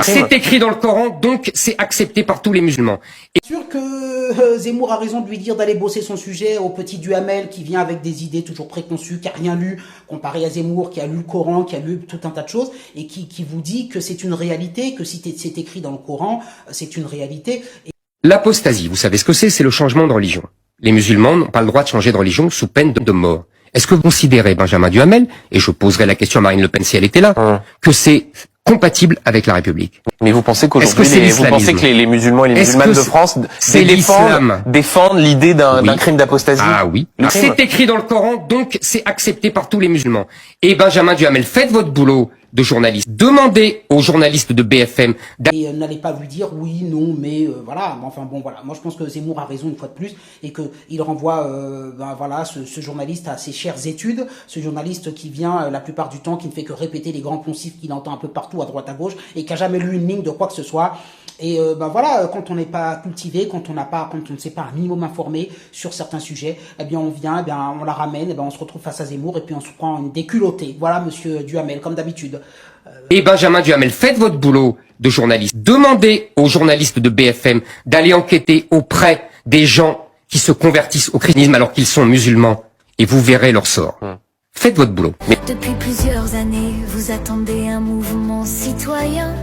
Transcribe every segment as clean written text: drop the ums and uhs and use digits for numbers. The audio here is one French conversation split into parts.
C'est écrit dans le Coran, donc c'est accepté par tous les musulmans. Et sûr que Zemmour a raison de lui dire d'aller bosser son sujet au petit Duhamel qui vient avec des idées toujours préconçues, qui a rien lu, comparé à Zemmour qui a lu le Coran, qui a lu tout un tas de choses, et qui vous dit que c'est une réalité, que si c'est écrit dans le Coran, c'est une réalité. L'apostasie, vous savez ce que c'est le changement de religion. Les musulmans n'ont pas le droit de changer de religion sous peine de mort. Est-ce que vous considérez, Benjamin Duhamel, et je poserai la question à Marine Le Pen si elle était là, que c'est compatible avec la République? Mais vous pensez qu'aujourd'hui, vous pensez que les musulmans et les musulmanes de France défendent l'idée d'un crime d'apostasie? Ah oui. C'est écrit dans le Coran, donc c'est accepté par tous les musulmans. Et Benjamin Duhamel, faites votre boulot de journaliste. Demandez aux journalistes de BFM. Et n'allez pas lui dire oui, non, mais voilà. Enfin bon, voilà. Moi, je pense que Zemmour a raison une fois de plus et que il renvoie, voilà, ce journaliste à ses chères études. Ce journaliste qui vient la plupart du temps, qui ne fait que répéter les grands poncifs qu'il entend un peu partout, à droite, à gauche, et qui a jamais lu une ligne de quoi que ce soit. Et voilà, quand on n'est pas cultivé, quand on ne s'est pas un minimum informé sur certains sujets, eh bien on vient, eh bien on la ramène, eh bien on se retrouve face à Zemmour et puis on se prend une déculottée. Voilà, monsieur Duhamel, comme d'habitude. Et Benjamin Duhamel, faites votre boulot de journaliste. Demandez aux journalistes de BFM d'aller enquêter auprès des gens qui se convertissent au christianisme alors qu'ils sont musulmans, et vous verrez leur sort. Faites votre boulot. Depuis plusieurs années, vous attendez un mouvement citoyen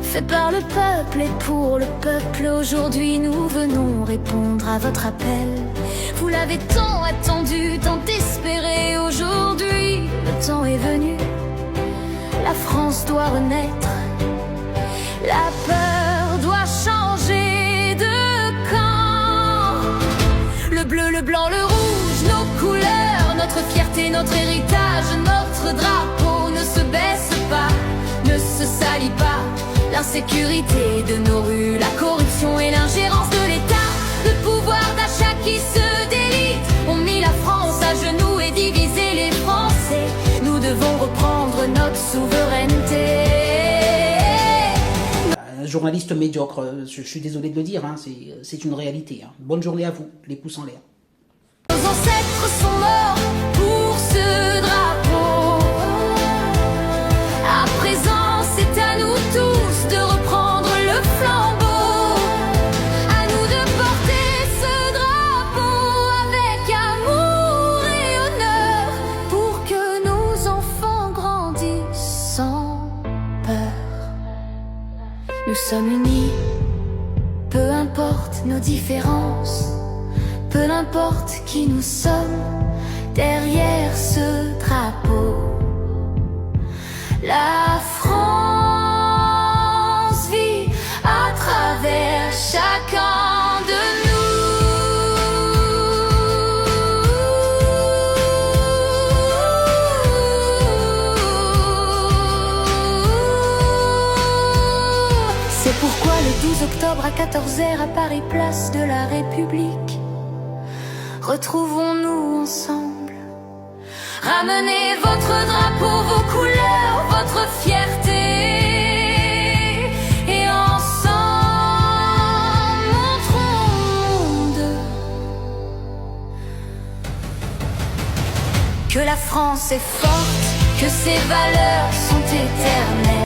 fait par le peuple et pour le peuple. Aujourd'hui nous venons répondre à votre appel. Vous l'avez tant attendu, tant espéré. Aujourd'hui le temps est venu, la France doit renaître. La peur doit changer de camp. Le bleu, le blanc, le rouge, nos couleurs, notre fierté, notre héritage, notre drapeau ne se baisse pas, ne se salit pas. L'insécurité de nos rues, la corruption et l'ingérence de l'État, le pouvoir d'achat qui se délite ont mis la France à genoux et divisé les Français. Nous devons reprendre notre souveraineté. Un journaliste médiocre, je suis désolé de le dire, hein, c'est une réalité. Hein. Bonne journée à vous, les pouces en l'air. Nos ancêtres sont morts pour ce drapeau. À présent, c'est à nous tous de reprendre le flambeau. À nous de porter ce drapeau avec amour et honneur pour que nos enfants grandissent sans peur. Nous sommes unis, peu importe nos différences. Peu importe qui nous sommes derrière ce drapeau. La France vit à travers chacun de nous. C'est pourquoi le 12 octobre à 14h à Paris, place de la République, retrouvons-nous ensemble. Ramenez votre drapeau, vos couleurs, votre fierté. Et ensemble, montrons au monde que la France est forte, que ses valeurs sont éternelles.